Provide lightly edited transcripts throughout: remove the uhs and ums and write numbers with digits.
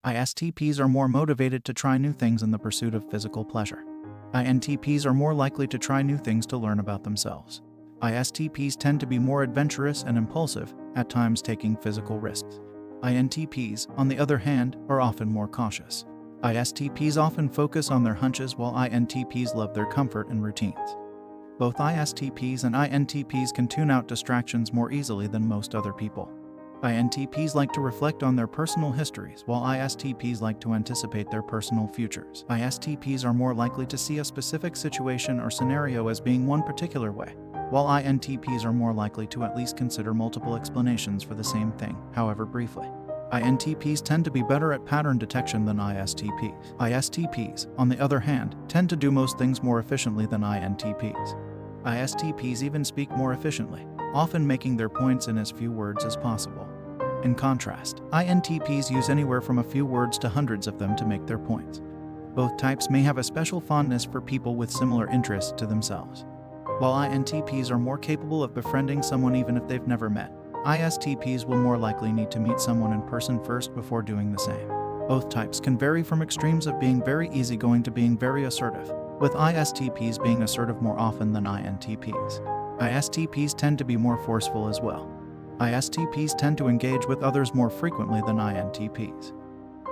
ISTPs are more motivated to try new things in the pursuit of physical pleasure. INTPs are more likely to try new things to learn about themselves. ISTPs tend to be more adventurous and impulsive, at times taking physical risks. INTPs, on the other hand, are often more cautious. ISTPs often focus on their hunches while INTPs love their comfort and routines. Both ISTPs and INTPs can tune out distractions more easily than most other people. INTPs like to reflect on their personal histories, while ISTPs like to anticipate their personal futures. ISTPs are more likely to see a specific situation or scenario as being one particular way, while INTPs are more likely to at least consider multiple explanations for the same thing, however briefly. INTPs tend to be better at pattern detection than ISTPs. ISTPs, on the other hand, tend to do most things more efficiently than INTPs. ISTPs even speak more efficiently, often making their points in as few words as possible. In contrast, INTPs use anywhere from a few words to hundreds of them to make their points. Both types may have a special fondness for people with similar interests to themselves. While INTPs are more capable of befriending someone even if they've never met, ISTPs will more likely need to meet someone in person first before doing the same. Both types can vary from extremes of being very easygoing to being very assertive, with ISTPs being assertive more often than INTPs. ISTPs tend to be more forceful as well. ISTPs tend to engage with others more frequently than INTPs.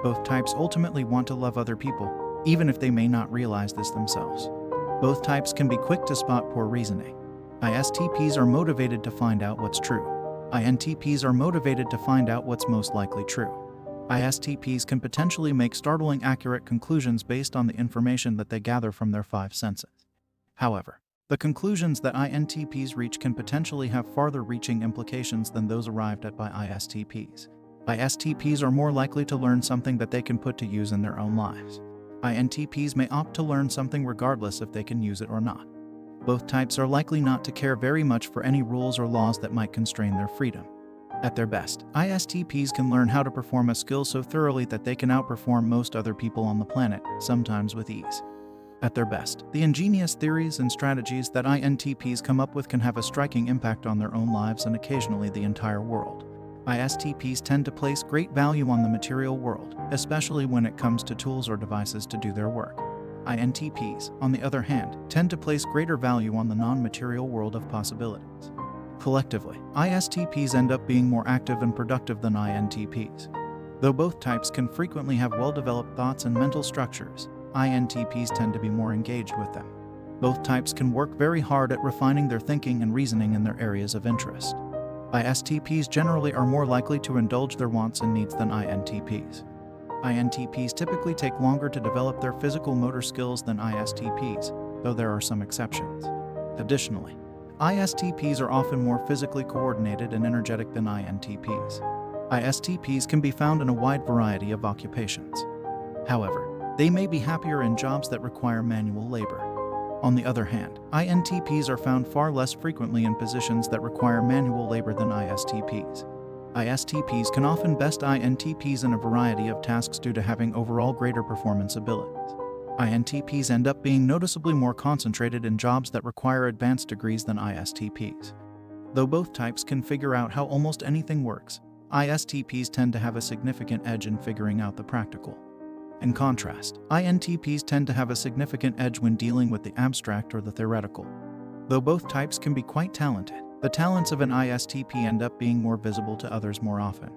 Both types ultimately want to love other people, even if they may not realize this themselves. Both types can be quick to spot poor reasoning. ISTPs are motivated to find out what's true. INTPs are motivated to find out what's most likely true. ISTPs can potentially make startling accurate conclusions based on the information that they gather from their five senses. However, the conclusions that INTPs reach can potentially have farther-reaching implications than those arrived at by ISTPs. ISTPs are more likely to learn something that they can put to use in their own lives. INTPs may opt to learn something regardless if they can use it or not. Both types are likely not to care very much for any rules or laws that might constrain their freedom. At their best, ISTPs can learn how to perform a skill so thoroughly that they can outperform most other people on the planet, sometimes with ease. At their best, the ingenious theories and strategies that INTPs come up with can have a striking impact on their own lives and occasionally the entire world. ISTPs tend to place great value on the material world, especially when it comes to tools or devices to do their work. INTPs, on the other hand, tend to place greater value on the non-material world of possibilities. Collectively, ISTPs end up being more active and productive than INTPs. Though both types can frequently have well-developed thoughts and mental structures, INTPs tend to be more engaged with them. Both types can work very hard at refining their thinking and reasoning in their areas of interest. ISTPs generally are more likely to indulge their wants and needs than INTPs. INTPs typically take longer to develop their physical motor skills than ISTPs, though there are some exceptions. Additionally, ISTPs are often more physically coordinated and energetic than INTPs. ISTPs can be found in a wide variety of occupations. However, they may be happier in jobs that require manual labor. On the other hand, INTPs are found far less frequently in positions that require manual labor than ISTPs. ISTPs can often best INTPs in a variety of tasks due to having overall greater performance abilities. INTPs end up being noticeably more concentrated in jobs that require advanced degrees than ISTPs. Though both types can figure out how almost anything works, ISTPs tend to have a significant edge in figuring out the practical. In contrast, INTPs tend to have a significant edge when dealing with the abstract or the theoretical. Though both types can be quite talented, the talents of an ISTP end up being more visible to others more often.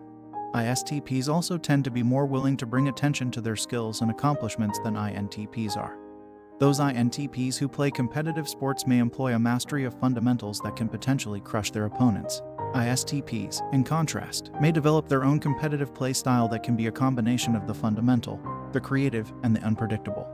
ISTPs also tend to be more willing to bring attention to their skills and accomplishments than INTPs are. Those INTPs who play competitive sports may employ a mastery of fundamentals that can potentially crush their opponents. ISTPs, in contrast, may develop their own competitive play style that can be a combination of the fundamental, the creative, and the unpredictable.